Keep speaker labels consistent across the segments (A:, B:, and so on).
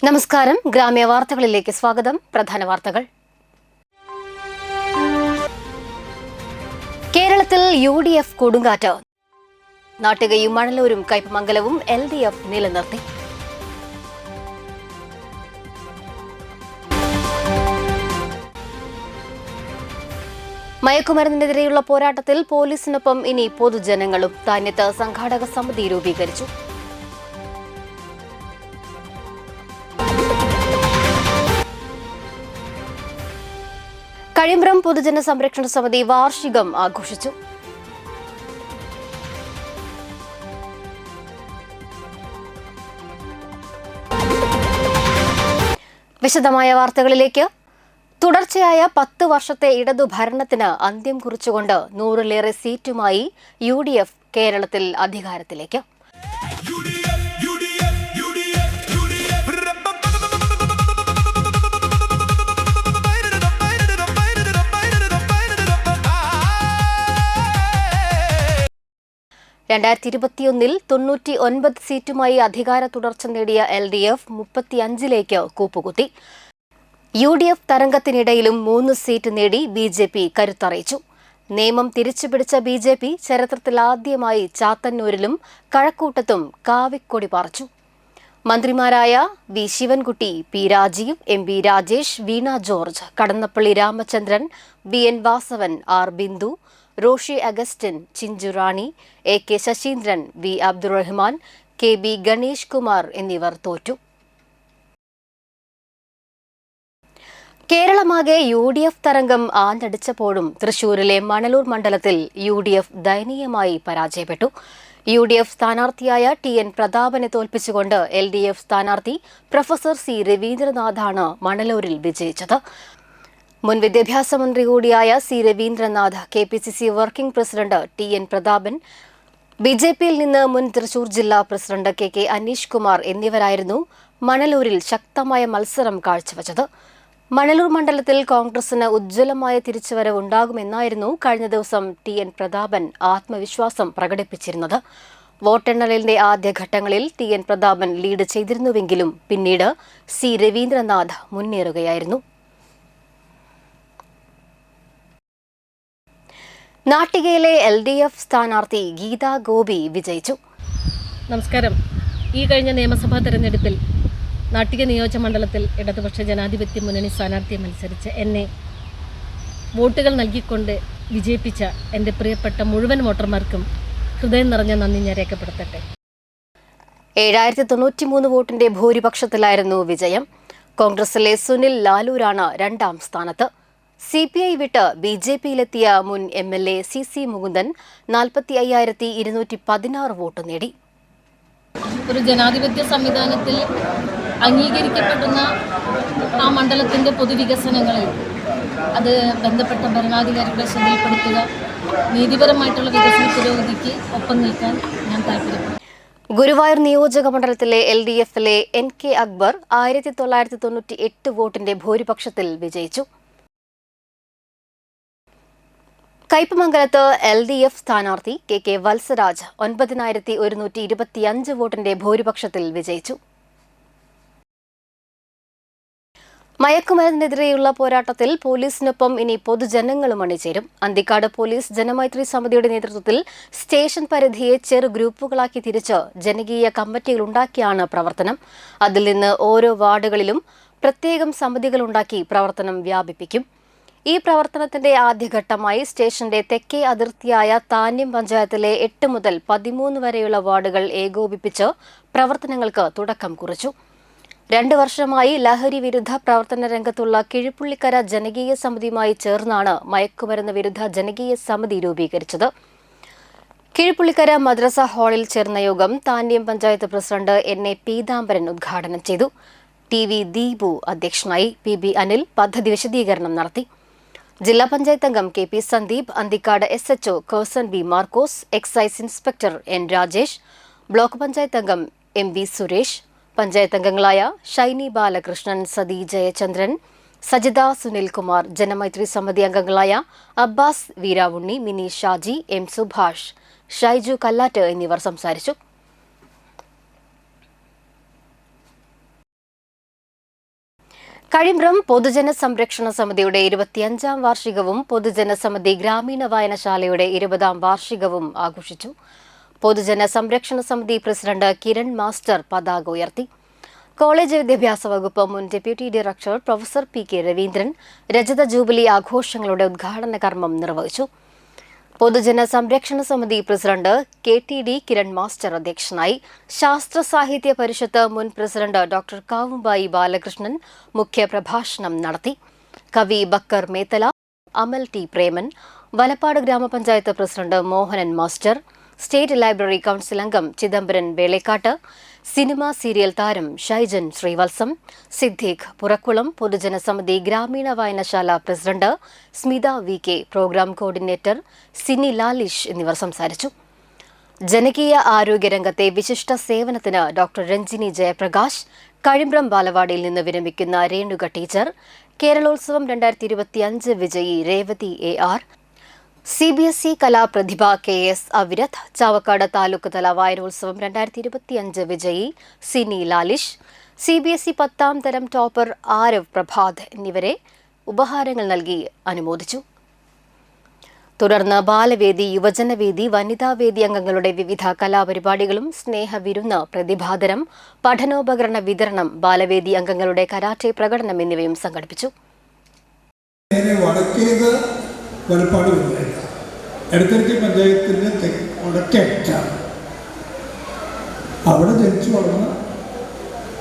A: നമസ്കാരം. ഗ്രാമീയ വാർത്തകളിലേക്ക് സ്വാഗതം. പ്രധാന വാർത്തകൾ. കേരളത്തിൽ UDF കൊടുങ്കാറ്റ്. നാട്ടികയും മണലൂരും കയ്പമംഗലവും LDF നിലനിർത്തി. മയക്കുമരുന്നിനെതിരെയുള്ള പോരാട്ടത്തിൽ പോലീസിനൊപ്പം ഇനി പൊതുജനങ്ങളും. താന്യത്ത് സംഘാടക സമിതി രൂപീകരിച്ചു. കഴിമ്പ്രം പൊതുജന സംരക്ഷണ സമിതി വാർഷികം ആഘോഷിച്ചു. വിശദമായ വാർത്തകളിലേക്ക്. തുടർച്ചയായ 10 വർഷത്തെ ഇടതു ഭരണത്തിന് അന്ത്യം കുറിച്ചുകൊണ്ട് 100-ലേറെ സീറ്റുമായി UDF കേരളത്തിൽ അധികാരത്തിലേക്ക്. ൽ 99 സീറ്റുമായി അധികാര തുടർച്ച നേടിയ LDF 35ലേക്ക് കൂപ്പുകുത്തി. UDF തരംഗത്തിനിടയിലും 3 സീറ്റ് നേടി BJP കരുത്തറിയിച്ചു. നിയമം തിരിച്ചുപിടിച്ച BJP ചരിത്രത്തിലാദ്യമായി ചാത്തന്നൂരിലും കഴക്കൂട്ടത്തും കാവിക്കൊടി പാറിച്ചു. മന്ത്രിമാരായ V. Sivankutty, P. Rajeev, MB Rajesh, Veena George, Kadannappally Ramachandran, BN Vasavan, R. Bindu, Roshi Augustine, Chinchu Rani, AK Saseendran, V. Abdurahman, KB Ganesh Kumar എന്നിവർ തോറ്റു. കേരളമാകെ UDF തരംഗം ആഞ്ഞടിച്ചപ്പോഴും തൃശൂരിലെ മണലൂർ മണ്ഡലത്തിൽ UDF ദയനീയമായി പരാജയപ്പെട്ടു. UDF സ്ഥാനാർത്ഥിയായ TN പ്രതാപനെ തോൽപ്പിച്ചുകൊണ്ട് LDF സ്ഥാനാർത്ഥി പ്രൊഫസർ C. രവീന്ദ്രനാഥാണ് മണലൂരിൽ വിജയിച്ചത്. മുൻ വിദ്യാഭ്യാസ മന്ത്രി കൂടിയായ C. Raveendranath, KPCC working president TN Prathapan, BJPയിൽ നിന്ന് മുൻ തൃശൂർ ജില്ലാ പ്രസിഡന്റ് KK അനീഷ് കുമാർ എന്നിവരായിരുന്നു മണലൂരിൽ ശക്തമായ മത്സരം കാഴ്ചവച്ചത്. മണലൂർ മണ്ഡലത്തിൽ കോൺഗ്രസിന് ഉജ്ജ്വലമായ തിരിച്ചുവരവ് ഉണ്ടാകുമെന്നായിരുന്നു കഴിഞ്ഞ ദിവസം TN പ്രതാപൻ ആത്മവിശ്വാസം പ്രകടിപ്പിച്ചിരുന്നത്. വോട്ടെണ്ണലിന്റെ ആദ്യഘട്ടങ്ങളിൽ TN പ്രതാപൻ ലീഡ് ചെയ്തിരുന്നുവെങ്കിലും പിന്നീട് C. രവീന്ദ്രനാഥ് മുന്നേറുകയായിരുന്നു. നാട്ടികയിലെ LDF സ്ഥാനാർത്ഥി ഗീതാ ഗോപി വിജയിച്ചു.
B: നമസ്കാരം. ഈ കഴിഞ്ഞ നിയമസഭാ തെരഞ്ഞെടുപ്പിൽ നാട്ടിക നിയോജകമണ്ഡലത്തിൽ ഇടതുപക്ഷ ജനാധിപത്യ മുന്നണി സ്ഥാനാർത്ഥിയെ മത്സരിച്ച് എന്നെ വോട്ടുകൾ നൽകിക്കൊണ്ട് വിജയിപ്പിച്ച എൻ്റെ പ്രിയപ്പെട്ട മുഴുവൻ വോട്ടർമാർക്കും ഹൃദയം നിറഞ്ഞ നന്ദി ഞാൻ രേഖപ്പെടുത്തട്ടെ.
A: 7093 വോട്ടിന്റെ ഭൂരിപക്ഷത്തിലായിരുന്നു വിജയം. കോൺഗ്രസിലെ സുനിൽ ലാലൂരാണ് 2ാം സ്ഥാനത്ത്. CPI വിട്ട് BJPയിലെത്തിയ മുൻ MLA CC മുകുന്ദൻ 45,216 വോട്ട് നേടി.
B: ഒരു ജനാധിപത്യ സംവിധാനത്തിൽ അംഗീകരിക്കപ്പെടുന്ന ആ മണ്ഡലത്തിൻ്റെ പൊതുവികസനങ്ങളിൽ അത് ബന്ധപ്പെട്ട ഭരണാധികാരികളെ ശ്രദ്ധയിൽപ്പെടുത്തുക, നീതിപരമായിട്ടുള്ള വികസന പുരോഗതിക്ക് ഒപ്പം നിൽക്കാൻ ഞാൻ താല്പര്യപ്പെടുന്നു.
A: ഗുരുവായൂർ നിയോജക മണ്ഡലത്തിലെ LDFിലെ NK അക്ബർ 1998 വോട്ടിന്റെ ഭൂരിപക്ഷത്തിൽ വിജയിച്ചു. കയ്പമംഗലത്ത് LDF സ്ഥാനാർത്ഥി KK വത്സരാജ് 9,125 വോട്ടിന്റെ ഭൂരിപക്ഷത്തിൽ വിജയിച്ചു. മയക്കുമരുന്നിനെതിരെയുള്ള പോരാട്ടത്തിൽ പോലീസിനൊപ്പം ഇനി പൊതുജനങ്ങളും അണിചേരും. അന്തിക്കാട് പോലീസ് ജനമൈത്രി സമിതിയുടെ നേതൃത്വത്തിൽ സ്റ്റേഷൻ പരിധിയെ ചെറു ഗ്രൂപ്പുകളാക്കി തിരിച്ച് ജനകീയ കമ്മിറ്റികളുണ്ടാക്കിയാണ് പ്രവർത്തനം. അതിൽ നിന്ന് ഓരോ വാർഡുകളിലും പ്രത്യേകം സമിതികളുണ്ടാക്കി പ്രവർത്തനം വ്യാപിപ്പിക്കും. ഈ പ്രവർത്തനത്തിന്റെ ആദ്യഘട്ടമായി സ്റ്റേഷന്റെ തെക്കേ അതിർത്തിയായ താന്യം പഞ്ചായത്തിലെ 8 മുതൽ 13 വരെയുള്ള വാർഡുകൾ ഏകോപിപ്പിച്ച് പ്രവർത്തനങ്ങൾക്ക് തുടക്കം കുറിച്ചു. 2 വർഷമായി ലഹരി വിരുദ്ധ പ്രവർത്തന രംഗത്തുള്ള കിഴുപ്പുള്ളിക്കര ജനകീയ സമിതിയുമായി ചേർന്നാണ് മയക്കുമരുന്ന് വിരുദ്ധ ജനകീയ സമിതി രൂപീകരിച്ചത്. കിഴുപ്പുള്ളിക്കര മദ്രസ ഹാളിൽ ചേർന്ന യോഗം താന്യം പഞ്ചായത്ത് പ്രസിഡന്റ് NA പീതാംബരൻ ഉദ്ഘാടനം ചെയ്തു. TV ദീപു അധ്യക്ഷനായി. PB അനിൽ പദ്ധതി വിശദീകരണം നടത്തി. ജില്ലാ പഞ്ചായത്ത് അംഗം KP Sandeep, Anthikad SHO Kerson B Markose, excise inspector N Rajesh, block panchayat അംഗം MV സുരേഷ്, പഞ്ചായത്ത് അംഗങ്ങളായ ഷൈനി ബാലകൃഷ്ണൻ, സതി ജയചന്ദ്രൻ, സജിത സുനിൽകുമാർ, ജനമൈത്രി സമിതി അംഗങ്ങളായ അബ്ബാസ് വീരാവുണ്ണി, മിനി ഷാജി, M സുഭാഷ്, ഷൈജു കല്ലാറ്റ് എന്നിവർ സംസാരിച്ചു. കഴിമ്പ്രം പൊതുജന സംരക്ഷണ സമിതിയുടെ 25ാം വാർഷികവും പൊതുജന സമിതി ഗ്രാമീണ വായനശാലയുടെ 20ാം വാർഷികവും ആഘോഷിച്ചു. പൊതുജന സംരക്ഷണ സമിതി പ്രസിഡന്റ് കിരൺ മാസ്റ്റർ പതാക ഉയർത്തി. കോളേജ് വിദ്യാഭ്യാസ വകുപ്പ് മുൻ deputy director professor P K. Raveendran രജത ജൂബിലി ആഘോഷങ്ങളുടെ ഉദ്ഘാടന കർമ്മം നിർവഹിച്ചു. പൊതുജന സംരക്ഷണ സമിതി പ്രസിഡന്റ് കെ.ടി.ഡി. കിരൺ മാസ്റ്റർ അധ്യക്ഷനായി. ശാസ്ത്ര സാഹിത്യ പരിഷത്ത് മുൻ പ്രസിഡന്റ് ഡോക്ടർ കാവുമ്പായി ബാലകൃഷ്ണൻ മുഖ്യപ്രഭാഷണം നടത്തി. കവി ബക്കർ മേത്തല, അമൽ ടി. പ്രേമൻ, വലപ്പാട് ഗ്രാമപഞ്ചായത്ത് president Mohanan master, state library council അംഗം ചിദംബരൻ വേളേക്കാട്ട്, സിനിമ സീരിയൽ താരം ഷൈജൻ ശ്രീവത്സം, സിദ്ദീഖ് പുറക്കുളം, പൊതുജന സമിതി ഗ്രാമീണ വായനശാല president Smitha V K., program coordinator Sini Lalish എന്നിവർ സംസാരിച്ചു. ജനകീയ ആരോഗ്യരംഗത്തെ വിശിഷ്ട സേവനത്തിന് ഡോക്ടർ രഞ്ജിനി ജയപ്രകാശ്, കഴിമ്പ്രം ബാലവാടിയിൽ നിന്ന് വിരമിക്കുന്ന രേണുക ടീച്ചർ, കേരളോത്സവം 2025 വിജയി രേവതി എ.ആർ., CBSE കലാപ്രതിഭ KS അവിരത്, ചാവക്കാട് താലൂക്ക് തല വായനോത്സവം 2025 വിജയി സിനി ലാലിഷ്, CBSE 10ാം തരം ടോപ്പർ ആരവ് പ്രഭാത് എന്നിവരെ ഉപഹാരങ്ങൾ നൽകി അനുമോദിച്ചു. തുടർന്ന് ബാലവേദി, യുവജനവേദി, വനിതാവേദി അംഗങ്ങളുടെ വിവിധ കലാപരിപാടികളും സ്നേഹവിരുന്ന്, പ്രതിഭാതരം, പഠനോപകരണ വിതരണം, ബാലവേദി അംഗങ്ങളുടെ കരാട്ടെ പ്രകടനം എന്നിവയും സംഘടിപ്പിച്ചു.
C: വലപ്പാട് പഞ്ചായത്ത്, എടത്തിരുത്തി പഞ്ചായത്തിൻ്റെ വടക്കേറ്റാണ്. അവിടെ ജനിച്ചു വളർന്ന്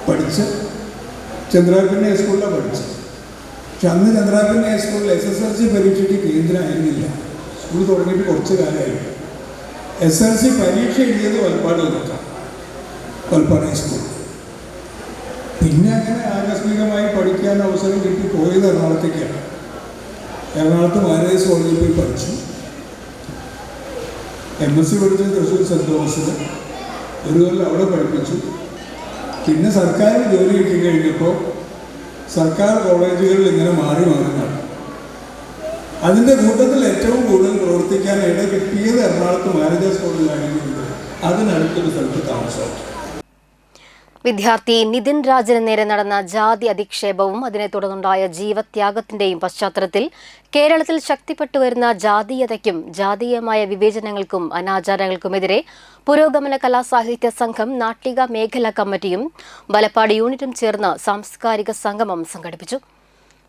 C: പഠിച്ച് ചന്ദ്രാപിന്നെ ഹൈസ്കൂളിലാണ് പഠിച്ചത്. പക്ഷെ അന്ന് ചന്ദ്രാപിന്നെ ഹൈസ്കൂളിൽ SSLC പരീക്ഷയ്ക്ക് കേന്ദ്രമായിരുന്നില്ല. സ്കൂൾ തുടങ്ങിയിട്ട് കുറച്ച് കാലമായിരുന്നു. SSLC പരീക്ഷ എഴുതിയത് വലപ്പാട് നിൽക്കാം, വലപ്പാട് ഹൈസ്കൂൾ. പിന്നെ അങ്ങനെ ആകസ്മികമായി പഠിക്കാൻ അവസരം കിട്ടി പോയത് എറണാകുളത്തേക്കാണ്. എറണാകുളത്ത് മാനേജ് കോളേജിൽ പോയി പഠിച്ചു. MSc പഠിച്ചത് തൃശ്ശൂർ സെൻറ് തോമസിൽ, ഒരു കൊല്ലം അവിടെ പഠിപ്പിച്ചു. പിന്നെ സർക്കാർ ജോലി കിട്ടിക്കഴിഞ്ഞപ്പോൾ സർക്കാർ കോളേജുകളിൽ ഇങ്ങനെ മാറി നടന്നു. അതിൻ്റെ കൂട്ടത്തിൽ ഏറ്റവും കൂടുതൽ പ്രവർത്തിക്കാൻ ഇട കിട്ടിയത് എറണാകുളത്ത് മാനേജേഴ്സ് കോളേജിലായിരുന്നു. അതിനടുത്തൊരു സ്ഥലത്ത് താമസമാക്കി.
A: വിദ്യാർത്ഥി നിതിൻ രാജന് നേരെ നടന്ന ജാതി അധിക്ഷേപവും അതിനെ തുടർന്നുണ്ടായ ജീവത്യാഗത്തിന്റെയും പശ്ചാത്തലത്തിൽ കേരളത്തിൽ ശക്തിപ്പെട്ടുവരുന്ന ജാതീയതയ്ക്കും ജാതീയമായ വിവേചനങ്ങൾക്കും അനാചാരങ്ങൾക്കുമെതിരെ പുരോഗമന കലാസാഹിത്യ സംഘം, നാട്ടിക മേഖലാ കമ്മിറ്റിയും വലപ്പാട് യൂണിറ്റും ചേർന്ന് സാംസ്കാരിക സംഗമം സംഘടിപ്പിച്ചു.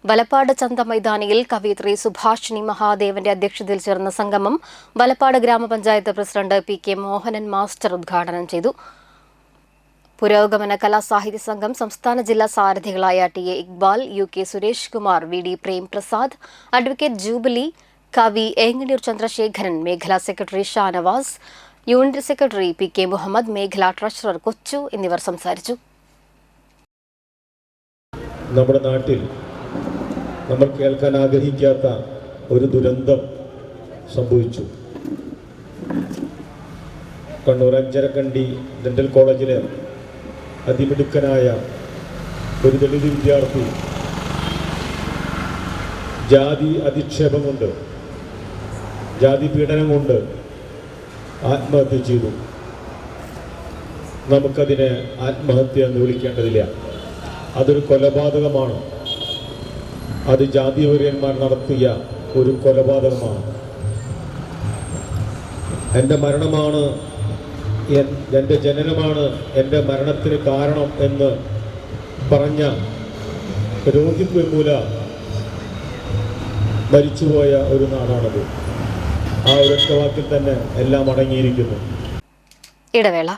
A: വലപ്പാട് ചന്ത മൈതാനിയിൽ കവയിത്രി സുഭാഷിണി മഹാദേവന്റെ അധ്യക്ഷതയിൽ ചേർന്ന സംഗമം വലപ്പാട് ഗ്രാമപഞ്ചായത്ത് പ്രസിഡന്റ് P.K. മോഹനൻ മാസ്റ്റർ ഉദ്ഘാടനം ചെയ്തു. പുരോഗമന കലാസാഹിത്യ സംഘം സംസ്ഥാന ജില്ലാ സാരഥികളായ T.A. Iqbal, UK Suresh Kumar, VD Premprasad, advocate Jubilee, കവി ഏങ്ങണിയൂർ ചന്ദ്രശേഖരൻ, മേഖലാ secretary Shanavas, unit secretary P.K. Muhammad, മേഖലാ ട്രഷറർ കൊച്ചു എന്നിവർ സംസാരിച്ചു.
D: നമ്മുടെ നാട്ടിൽ നമ്മൾ കേൾക്കാൻ ആഗ്രഹിക്കാത്ത ഒരു ദുരന്തം സംഭവിച്ചു. കണ്ണൂർ അഞ്ചരക്കണ്ടി ഡെന്റൽ കോളേജിലെ അതിമിടുക്കനായ ഒരു ദളിത് വിദ്യാർത്ഥി ജാതി അധിക്ഷേപം കൊണ്ട്, ജാതി പീഡനം കൊണ്ട് ആത്മഹത്യ ചെയ്തു. നമുക്കതിനെ ആത്മഹത്യ എന്ന് വിളിക്കേണ്ടതില്ല. അതൊരു കൊലപാതകമാണ്. അത് ജാതിവര്യന്മാർ നടത്തിയ ഒരു കൊലപാതകമാണ്. എൻ്റെ മരണമാണ്, എൻ്റെ ജനനമാണ് എൻ്റെ മരണത്തിന് കാരണം എന്ന് പറഞ്ഞ രോഹിത് വെമുല മരിച്ചുപോയ ഒരു നാടാണത്. ആ ഒരൊറ്റ വാക്കിൽ തന്നെ എല്ലാം അടങ്ങിയിരിക്കുന്നു.
A: ഇടവേള.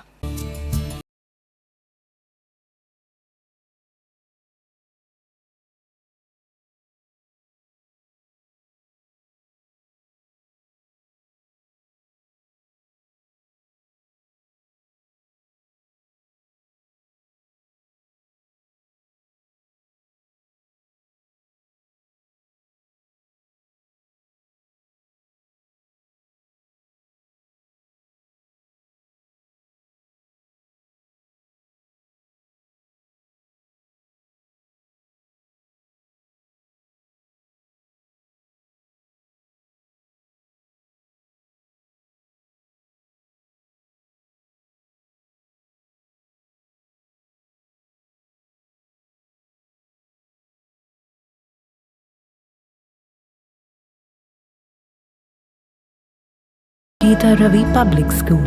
E: Geeta Ravi Public School,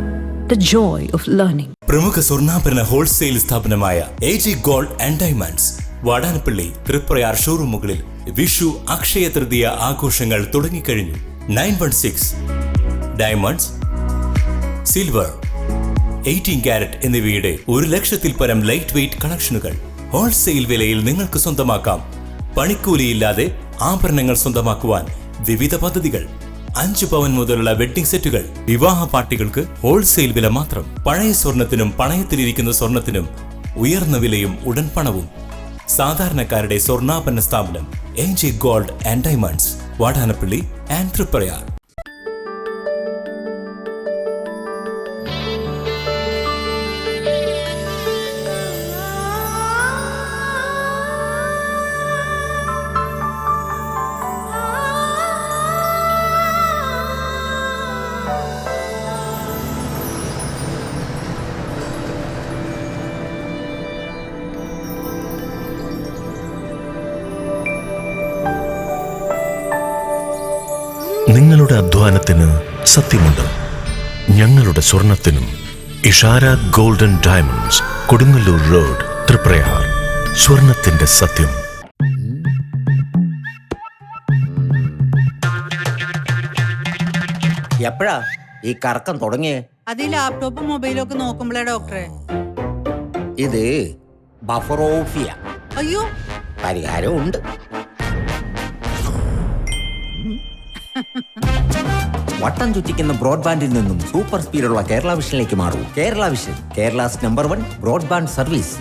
E: the joy of learning.
F: പ്രമുഖ സ്വർണ്ണാഭരണ ഹോൾസെയിൽ സ്ഥാപനമായ AG Gold and Diamonds Vadanappally Triprayar ഷോറൂമുകളിൽ വിഷു അക്ഷയ തൃതീയ ആഘോഷങ്ങൾ തുടങ്ങിക്കഴിഞ്ഞു. 916 ഡയമണ്ട്സ്, സിൽവർ, 18 കാരറ്റ് എന്നിവയുടെ 1,00,000-ൽ പരം ലൈറ്റ് വെയ്റ്റ് കളക്ഷനുകൾ ഹോൾസെയിൽ വിലയിൽ നിങ്ങൾക്ക് സ്വന്തമാക്കാം. പണിക്കൂലിയില്ലാതെ ആഭരണങ്ങൾ സ്വന്തമാക്കുവാൻ വിവിധ പദ്ധതികൾ. 5 പവൻ മുതലുള്ള വെഡ്ഡിംഗ് സെറ്റുകൾ. വിവാഹ പാർട്ടികൾക്ക് ഹോൾസെയിൽ വില മാത്രം. പഴയ സ്വർണത്തിനും പണയത്തിലിരിക്കുന്ന സ്വർണത്തിനും ഉയർന്ന വിലയും ഉടൻ പണവും. സാധാരണക്കാരുടെ സ്വർണ്ണാഭരണ സ്ഥാപനം AG Gold and Diamonds, Vadanappally and Triprayar.
G: നിങ്ങളുടെ അധ്വാനത്തിന് സത്യമുണ്ട്. ഞങ്ങളുടെ സ്വർണത്തിനും. Ishara golden diamonds, Kodungallur road, Triprayar. സ്വർണത്തിന്റെ സത്യം.
H: എപ്പോഴാ ഈ കറക്കം തുടങ്ങിയേ?
I: അത് ഈ ലാപ്ടോപ്പും മൊബൈലും ഒക്കെ നോക്കുമ്പോഴേ ഡോക്ടറെ.
H: ഇത് ബഫറോഫിയ.
I: അയ്യോ,
H: പരിഹാരം ഉണ്ട്. വട്ടം ചുറ്റിക്കുന്ന ബ്രോഡ്ബാൻഡിൽ നിന്നും സൂപ്പർ സ്പീഡുള്ള കേരള വിഷനിലേക്ക് മാറൂ. Kerala vision, Kerala's number 1 broadband service.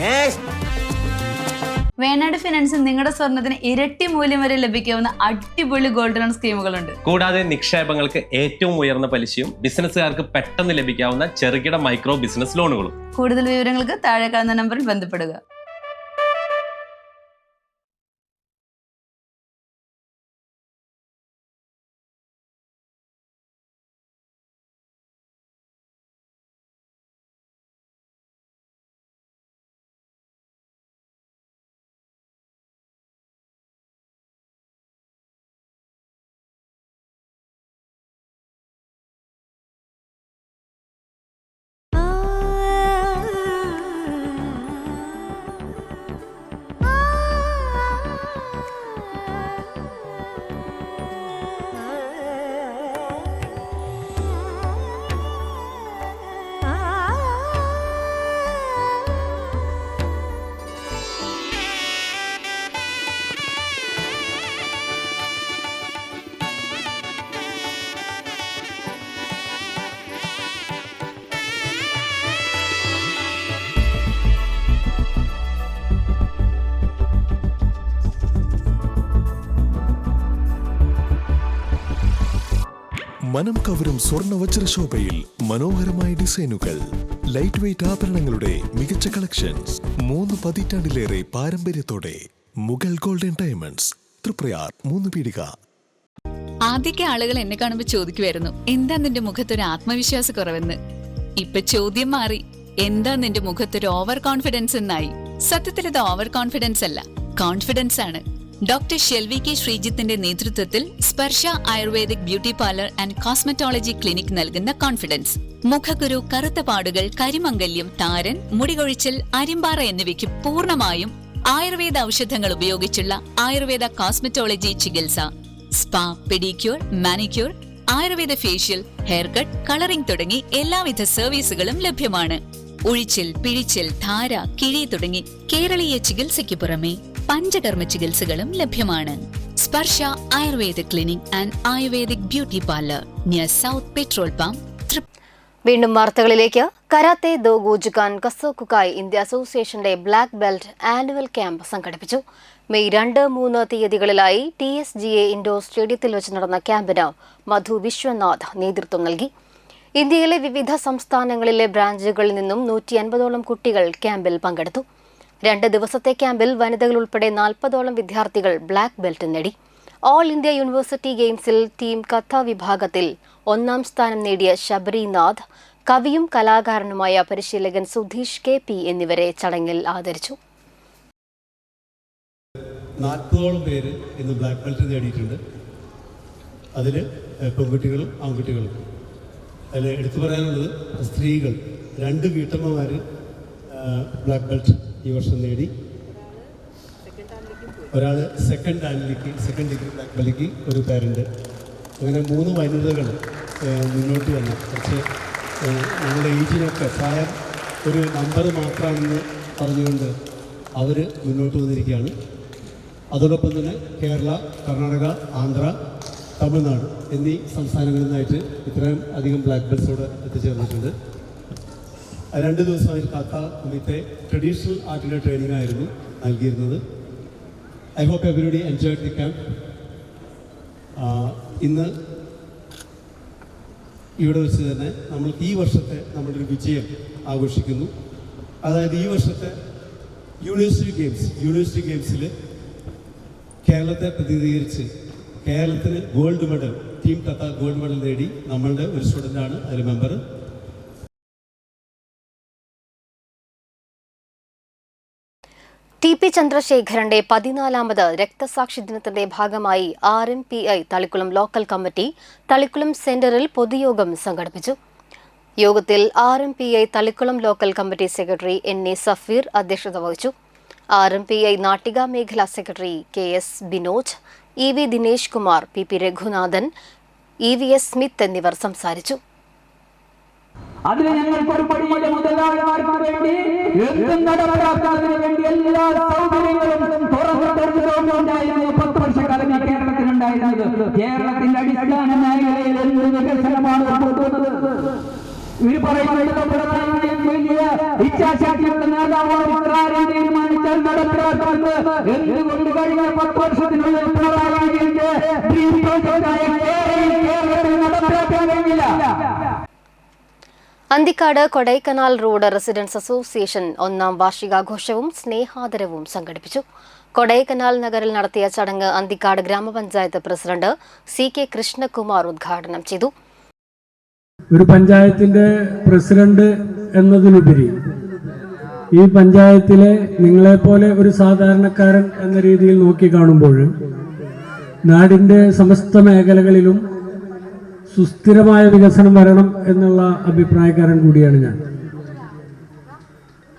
J: Venad ഫിനാൻസിൽ നിങ്ങളുടെ സ്വർണത്തിന് ഇരട്ടി മൂല്യം വരെ ലഭിക്കാവുന്ന അടിപൊളി ഗോൾഡ് ലോൺ സ്കീമുകളുണ്ട്.
K: കൂടാതെ നിക്ഷേപങ്ങൾക്ക് ഏറ്റവും ഉയർന്ന പലിശയും ബിസിനസ്സുകാർക്ക് പെട്ടെന്ന് ലഭിക്കാവുന്ന ചെറുകിട മൈക്രോ ബിസിനസ് ലോണുകളും.
J: കൂടുതൽ വിവരങ്ങൾക്ക് താഴെ കാണുന്ന നമ്പറിൽ ബന്ധപ്പെടുക.
G: മനം കവരും സ്വർണ്ണ വജ്രശോഭയിൽ മനോഹരമായ ഡിസൈനുകൾ. ലൈറ്റ് വെയ്റ്റ് ആഭരണങ്ങളുടെ മികച്ച കളക്ഷൻസ്. 3 പതിറ്റാണ്ടിലേറെ പാരമ്പര്യത്തോടെ മുഗൾ ഗോൾഡൻ ഡയമണ്ട്സ്, തൃപ്രയാർ 3 പീടിക.
L: ആദ്യമൊക്കെ ആളുകൾ എന്നെ കാണുമ്പോൾ ചോദിക്കുമായിരുന്നു, എന്താ നിന്റെ മുഖത്തൊരു ആത്മവിശ്വാസ കുറവെന്ന്. ഇപ്പൊ ചോദ്യം മാറി, എന്താ നിന്റെ മുഖത്തൊരു ഓവർ കോൺഫിഡൻസ് എന്നായി. സത്യത്തിൽ ഇത് ഓവർ കോൺഫിഡൻസ് അല്ല, കോൺഫിഡൻസ് ആണ്. ഡോക്ടർ ഷെൽവി കെ ശ്രീജിത്തിന്റെ നേതൃത്വത്തിൽ Sparsha ayurvedic beauty parlour and cosmetology clinic നൽകുന്ന കോൺഫിഡൻസ്. മുഖക്കുരു, കറുത്ത പാടുകൾ, കരിമംഗല്യം, താരൻ, മുടികൊഴിച്ചിൽ, അരിമ്പാറ എന്നിവയ്ക്ക് പൂർണ്ണമായും ആയുർവേദ ഔഷധങ്ങൾ ഉപയോഗിച്ചുള്ള ആയുർവേദ കോസ്മെറ്റോളജി ചികിത്സ. Spa, pedicure, manicure, Ayurveda facial, hair cut, colouring തുടങ്ങി എല്ലാവിധ സർവീസുകളും ലഭ്യമാണ്. ഉഴിച്ചിൽ, പിഴിച്ചിൽ, ധാര, കിഴി തുടങ്ങി കേരളീയ ചികിത്സയ്ക്ക് പുറമെ പഞ്ചകർമ്മ ചികിത്സകളും ലഭ്യമാണ്. Sparsha Ayurveda clinic and ayurvedic beauty parlour near south petrol pump.
A: വീണ്ടും വാർത്തകളിലേക്ക്. Karate do Gojukan Kasokukai India അസോസിയേഷന്റെ ബ്ലാക്ക് ബെൽറ്റ് ആനുവൽ ക്യാമ്പ് സംഘടിപ്പിച്ചു. മെയ് 2, 3 തീയതികളിലായി TSGA ഇൻഡോർ സ്റ്റേഡിയത്തിൽ വെച്ച് നടന്ന ക്യാമ്പിന് മധു വിശ്വനാഥ് നേതൃത്വം നൽകി. ഇന്ത്യയിലെ വിവിധ സംസ്ഥാനങ്ങളിലെ ബ്രാഞ്ചുകളിൽ നിന്നും 150ഓളം കുട്ടികൾ ക്യാമ്പിൽ പങ്കെടുത്തു. 2 ദിവസത്തെ ക്യാമ്പിൽ വനിതകൾ ഉൾപ്പെടെ 40ഓളം വിദ്യാർത്ഥികൾ ബ്ലാക്ക് ബെൽറ്റ് നേടി. ഓൾ ഇന്ത്യ യൂണിവേഴ്സിറ്റി ഗെയിംസിൽ ടീം കഥ വിഭാഗത്തിൽ 1ാം സ്ഥാനം നേടിയ ശബരിനാഥ്, കവിയും കലാകാരനുമായ പരിശീലകൻ സുധീഷ് KP എന്നിവരെ ചടങ്ങിൽ ആദരിച്ചു.
M: 40ഓളം പേര് ഇന്ന് ബ്ലാക്ക് ബെൽറ്റ് നേടിയിട്ടുണ്ട്. അതിൽ പെൺകുട്ടികളും ആൺകുട്ടികളും. അതിൽ എടുത്തു പറയാനുള്ളത് സ്ത്രീകൾ 2 വീട്ടമ്മമാർ ബ്ലാക്ക് ബെൽറ്റ് ഈ വർഷം നേടി. ഒരാൾ സെക്കൻഡ് ഡിഗ്രി ബ്ലാക്ക് ബെൽറ്റിക്ക് ഒരു പേരൻറ്റ്. അങ്ങനെ 3 വനിതകൾ മുന്നോട്ട് വന്നു. പക്ഷേ ഞങ്ങളുടെ ഏജിനൊക്കെ പ്രായം ഒരു നമ്പർ മാത്രമാണെന്ന് പറഞ്ഞുകൊണ്ട് അവർ മുന്നോട്ട് വന്നിരിക്കുകയാണ്. അതോടൊപ്പം തന്നെ കേരള, കർണാടക, ആന്ധ്ര, തമിഴ്നാട് എന്നീ സംസ്ഥാനങ്ങളിൽ നിന്നായിട്ട് ഇത്രയും അധികം ബ്ലാക്ക് ബെൽറ്റ്സോട് എത്തിച്ചേർന്നിട്ടുണ്ട്. 2 ദിവസമായി കാക്ക കുമിത്തെ ട്രഡീഷണൽ ആർട്ടിൻ്റെ ട്രെയിനിങ് ആയിരുന്നു നൽകിയിരുന്നത്. I hope everybody enjoy the camp. ഇന്ന് ഇവിടെ വെച്ച് തന്നെ നമ്മൾക്ക് ഈ വർഷത്തെ നമ്മളൊരു വിജയം ആഘോഷിക്കുന്നു. അതായത് ഈ വർഷത്തെ യൂണിവേഴ്സിറ്റി ഗെയിംസിൽ കേരളത്തെ പ്രതിനിധീകരിച്ച് കേരളത്തിന് ഗോൾഡ് മെഡൽ, ടീം തത്ത ഗോൾഡ് മെഡൽ നേടി നമ്മളുടെ ഒരു സ്റ്റുഡൻ്റാണ് അതിൽ മെമ്പർ.
A: ടി പി ചന്ദ്രശേഖരന്റെ 14ാമത് രക്തസാക്ഷി ദിനത്തിന്റെ ഭാഗമായി RMPI Thalikulam local committee Thalikulam സെന്ററിൽ പൊതുയോഗം സംഘടിപ്പിച്ചു. യോഗത്തിൽ RMPI Thalikulam local committee secretary NA Safeer അധ്യക്ഷത വഹിച്ചു. RMPI നാട്ടിക മേഖലാ secretary KS Binoj, EV Dinesh Kumar, PP Raghunathan, EVS Smith എന്നിവർ സംസാരിച്ചു.
N: അതിന് ഞങ്ങൾക്കൊരു പടിയുടെ മുതലാളിമാർക്ക് വേണ്ടി എന്തും നടപ്പാക്കുന്നതിന് വേണ്ടി എല്ലാ സൗകര്യങ്ങളും തുറന്നുണ്ടായിരുന്നു. 10 വർഷക്കാലം കേരളത്തിലുണ്ടായിരുന്നത്. കേരളത്തിന്റെ അടിസ്ഥാന മേഖലയിൽ എന്ത് വികസനമാണ് കൊണ്ടുവന്നത്? ഇവർ പറയുന്നത് വലിയ ഇച്ഛാശക്തിയുള്ള നേതാവാണ് തീരുമാനിച്ചാൽ നടപ്പിലാക്കുന്നത്. എന്തുകൊണ്ട് കഴിഞ്ഞ 10 വർഷത്തിനുള്ളിൽ പിണറായിയുടെ ഡ്രീം പ്രോജക്റ്റായ കേരളത്തിൽ നടപ്പിലാക്കാൻ കഴിഞ്ഞില്ല?
A: Anthikad Kodaikanal road residence association 1ാം വാർഷികാഘോഷവും സ്നേഹാദരവും സംഘടിപ്പിച്ചു. കൊടൈക്കനാൽ നഗറിൽ നടത്തിയ ചടങ്ങ് അന്തിക്കാട് ഗ്രാമപഞ്ചായത്ത് പ്രസിഡന്റ് CK കൃഷ്ണകുമാർ ഉദ്ഘാടനം ചെയ്തു.
O: ഒരു പഞ്ചായത്തിന്റെ പ്രസിഡന്റ് എന്നതിലുപരി ഈ പഞ്ചായത്തിലെ നിങ്ങളെപ്പോലെ ഒരു സാധാരണക്കാരൻ എന്ന രീതിയിൽ നോക്കിക്കാണുമ്പോൾ നാടിന്റെ സമസ്ത മേഖലകളിലും സുസ്ഥിരമായ വികസനം വരണം എന്നുള്ള അഭിപ്രായക്കാരൻ കൂടിയാണ് ഞാൻ.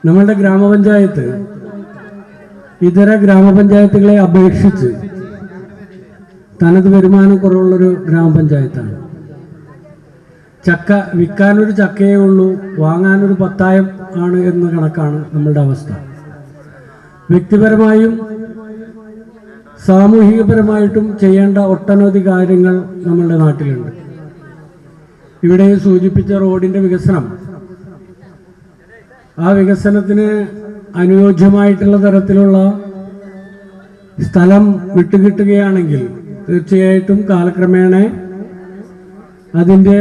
O: നമ്മളുടെ ഗ്രാമപഞ്ചായത്ത് ഇതര ഗ്രാമപഞ്ചായത്തുകളെ അപേക്ഷിച്ച് തനത് വരുമാനം കുറവുള്ളൊരു ഗ്രാമപഞ്ചായത്താണ്. ചക്ക വിൽക്കാനൊരു ചക്കയേ ഉള്ളൂ, വാങ്ങാനൊരു 10,000 ആണ് എന്ന കണക്കാണ് നമ്മളുടെ അവസ്ഥ. വ്യക്തിപരമായും സാമൂഹികപരമായിട്ടും ചെയ്യേണ്ട ഒട്ടനവധി കാര്യങ്ങൾ നമ്മളുടെ നാട്ടിലുണ്ട്. ഇവിടെ സൂചിപ്പിച്ച റോഡിന്റെ വികസനം, ആ വികസനത്തിന് അനുയോജ്യമായിട്ടുള്ള തരത്തിലുള്ള സ്ഥലം വിട്ടുകിട്ടുകയാണെങ്കിൽ തീർച്ചയായിട്ടും കാലക്രമേണ അതിൻ്റെ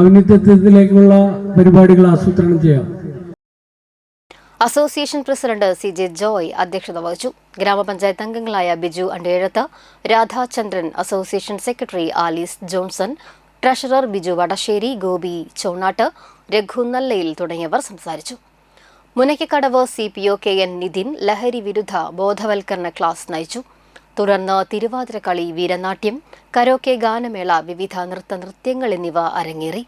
O: ഔന്നിത്യത്തിലേക്കുള്ള പരിപാടികൾ ആസൂത്രണം ചെയ്യാം.
A: അസോസിയേഷൻ പ്രസിഡന്റ് CJ ജോയ് അധ്യക്ഷത വഹിച്ചു. ഗ്രാമപഞ്ചായത്ത് അംഗങ്ങളായ Biju Andezhath, Radhachandran, association secretary Alice Johnson, treasurer Biju Vadasseri, Gopi Chonattu, Raghu Nallayil തുടങ്ങിയവർ സംസാരിച്ചു. മുനയ്ക്കക്കടവ് CPO KN നിതിൻ ലഹരി വിരുദ്ധ ബോധവൽക്കരണ ക്ലാസ് നയിച്ചു. തുടർന്ന് തിരുവാതിരക്കളി, വീരനാട്യം, കരോക്കെ ഗാനമേള, വിവിധ നൃത്തങ്ങൾ എന്നിവ അരങ്ങേറി.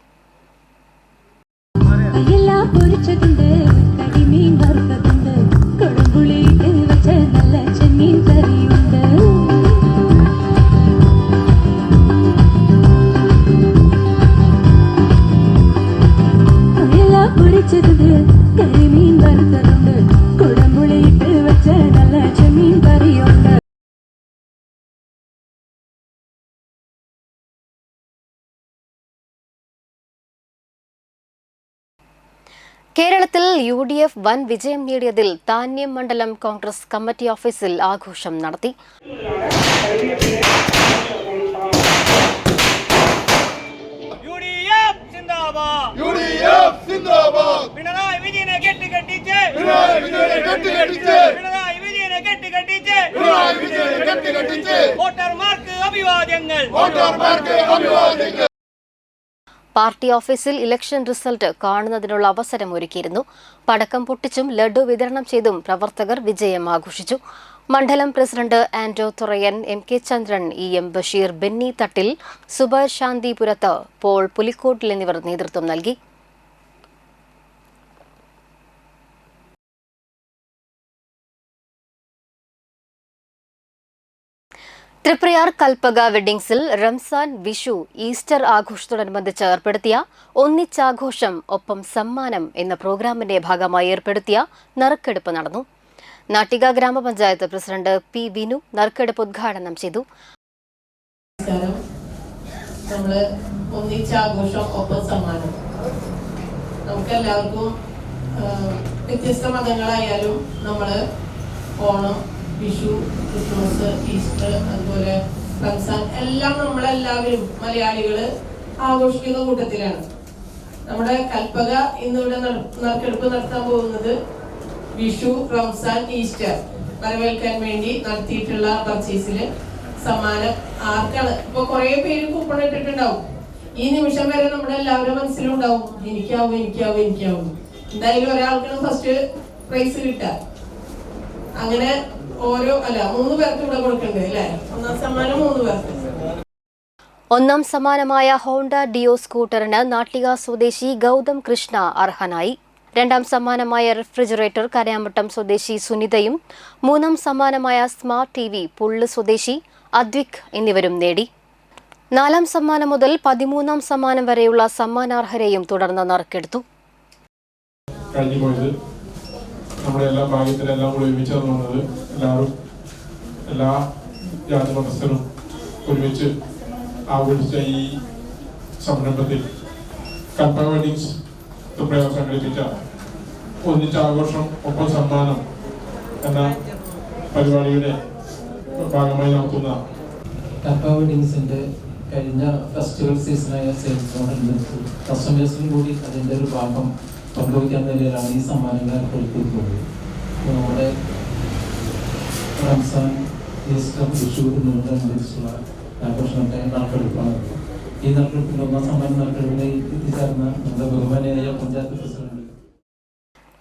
A: കേരളത്തിൽ UDF വൻ വിജയം നേടിയതിൽ താന്യം മണ്ഡലം കോൺഗ്രസ് കമ്മിറ്റി ഓഫീസിൽ ആഘോഷം നടത്തി. പാർട്ടി ഓഫീസിൽ ഇലക്ഷൻ റിസൾട്ട് കാണുന്നതിനുള്ള അവസരം ഒരുക്കിയിരുന്നു. പടക്കം പൊട്ടിച്ചും ലഡു വിതരണം ചെയ്തും പ്രവർത്തകർ വിജയം ആഘോഷിച്ചു. മണ്ഡലം പ്രസിഡന്റ് ആന്റോ തുറയൻ, MK ചന്ദ്രൻ, EM ബഷീർ, ബെന്നി തട്ടിൽ, സുബൈർ ശാന്തിപുരത്ത്, പോൾ പുലിക്കോട്ടിൽ എന്നിവർ നേതൃത്വം നൽകി. തൃപ്രയാർ കൽപ്പക വെഡ്ഡിംഗ്സിൽ റംസാൻ, വിഷു, ഈസ്റ്റർ ആഘോഷത്തോടനുബന്ധിച്ച് ഏർപ്പെടുത്തിയ ഒന്നിച്ചാഘോഷം ഒപ്പം സമ്മാനം എന്ന പ്രോഗ്രാമിന്റെ ഭാഗമായി ഏർപ്പെടുത്തിയ നറുക്കെടുപ്പ് നടന്നു. നാട്ടിക ഗ്രാമപഞ്ചായത്ത് പ്രസിഡന്റ് P. വിനു നറുക്കെടുപ്പ് ഉദ്ഘാടനം ചെയ്തു.
P: നമ്മള് ഒന്നിച്ചാഘോഷം ഒപ്പം സമ്മാനം, നമുക്കെല്ലാവർക്കും വ്യത്യസ്ത മതങ്ങളായാലും നമ്മള് ഓണം, വിഷു, ക്രിസ്മസ്, ഈസ്റ്റർ, അതുപോലെ റംസാൻ എല്ലാം നമ്മളെല്ലാവരും മലയാളികള് ആഘോഷിക്കുന്ന കൂട്ടത്തിലാണ്. നമ്മുടെ കൽപ്പക ഇന്നിവിടെ നറുക്കെടുപ്പ് നടത്താൻ പോകുന്നത് വിഷു, റംസാൻ, ഈസ്റ്റർ വരവേൽക്കാൻ വേണ്ടി നടത്തിയിട്ടുള്ള പർച്ചേസില് സമ്മാനം ആർക്കാണ്. ഇപ്പൊ കുറെ പേര് കൂപ്പൺ ഇട്ടിട്ടുണ്ടാവും. ഈ നിമിഷം വരെ നമ്മുടെ എല്ലാവരുടെ മനസ്സിലും ഉണ്ടാവും എനിക്കാവും. എന്തായാലും ഒരാൾക്കാണ് ഫസ്റ്റ് പ്രൈസ് കിട്ടുക. അങ്ങനെ 3 പേർക്ക് ഇവിടെ കൊടുക്കണ്ടേ അല്ലേ? ഒന്നാം സമ്മാനം 3 പേർക്ക്.
A: ഒന്നാം സമ്മാനമായ ഹോണ്ട ഡിയോ സ്കൂട്ടറിന് നാട്ടിക സ്വദേശി ഗൗതം കൃഷ്ണ അർഹനായി. രണ്ടാം സമ്മാനമായ റെഫ്രിജറേറ്റർ കരയാമ്പട്ടം സ്വദേശി സുനിതയും, മൂന്നാം സമ്മാനമായ സ്മാർട്ട് TV പുള്ള് സ്വദേശി അദ്വിക് എന്നിവരും നേടി. 4ാം സമ്മാനം മുതൽ 13ാം സമ്മാനം വരെയുള്ള സമ്മാനാർഹരെയും തുടർന്ന് നറുക്കെടുത്തു.
Q: നമ്മുടെ എല്ലാ ഭാഗ്യത്തിലെല്ലാം കൂടി ഒരുമിച്ചാണ് വന്നത്. എല്ലാവരും എല്ലാ ജാതി മതസ്ഥരും ഒരുമിച്ച് ആഘോഷിച്ച ഈ സംരംഭത്തിൽ കൽപ്പക വെഡ്ഡിങ്സ് തൃപ്രയാർ സംഘടിപ്പിച്ച ഒന്നിച്ചാഘോഷം ഒപ്പം സമ്മാനം എന്ന പരിപാടിയുടെ ഭാഗമായി നടത്തുന്ന
R: കൽപ്പക വെഡ്ഡിങ്സിന്റെ കഴിഞ്ഞ ഫെസ്റ്റിവൽ സീസണായ സെയിൽസോടനുബന്ധിച്ച് കസ്റ്റമേഴ്സിനും കൂടി അതിൻ്റെ ഒരു ഭാഗം പങ്കുവയ്ക്കാൻ നിലയിലാണ് ഈ സമ്മാനങ്ങൾ ഏർപ്പെടുത്തിയിട്ടുള്ളത്. നമ്മുടെ റംസാൻ, ഈസ്റ്റർ, വിഷു എന്നിവയോടനുബന്ധിച്ചുള്ള ആഘോഷങ്ങളുടെ നറുക്കെടുപ്പാണ്. ഈ നറുക്കെടുപ്പിൽ ഒന്നാം സമ്മാനം നറുക്കെടുപ്പിനെ എത്തിച്ചേർന്ന നമ്മുടെ ബഹുമാനിയായ പഞ്ചായത്ത് പ്രസിഡന്റ്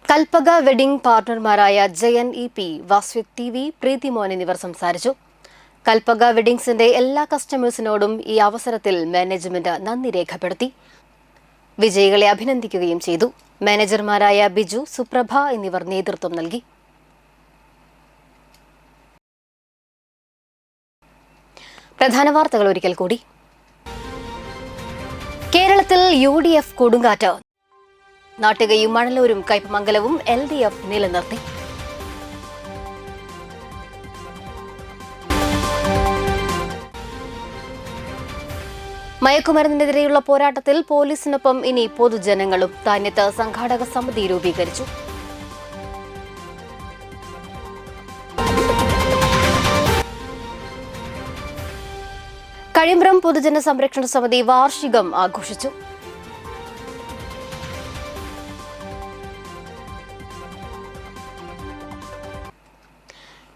A: കൽപ്പക വെഡിംഗ് പാർട്ണർമാരായ ജയൻ EP, വാസ്വിക് TV, പ്രീതിമോൻ എന്നിവർ സംസാരിച്ചു. കൽപ്പക വെഡിംഗ്സിന്റെ എല്ലാ കസ്റ്റമേഴ്സിനോടും ഈ അവസരത്തിൽ മാനേജ്മെന്റ് നന്ദി രേഖപ്പെടുത്തി. വിജയികളെ അഭിനന്ദിക്കുകയും ചെയ്തു. മാനേജർമാരായ ബിജു, സുപ്രഭ എന്നിവർ നേതൃത്വം നൽകി. പ്രധാന വാർത്തകൾ ഒരിക്കൽ കൂടി. കേരളത്തിൽ UDF കൊടുങ്കാറ്റ്. നാട്ടികയും മണലൂരും കയ്പമംഗലവും LDF നിലനിർത്തി. മയക്കുമരുന്നിനെതിരെയുള്ള പോരാട്ടത്തിൽ പോലീസിനൊപ്പം ഇനി പൊതുജനങ്ങളും. താന്യത്ത് സംഘാടക സമിതി രൂപീകരിച്ചു. കഴിമ്പ്രം പൊതുജന സംരക്ഷണ സമിതി വാർഷികം ആഘോഷിച്ചു.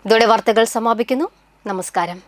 A: ഇതോടെ വാർത്തകൾ സമാപിക്കുന്നു. നമസ്കാരം.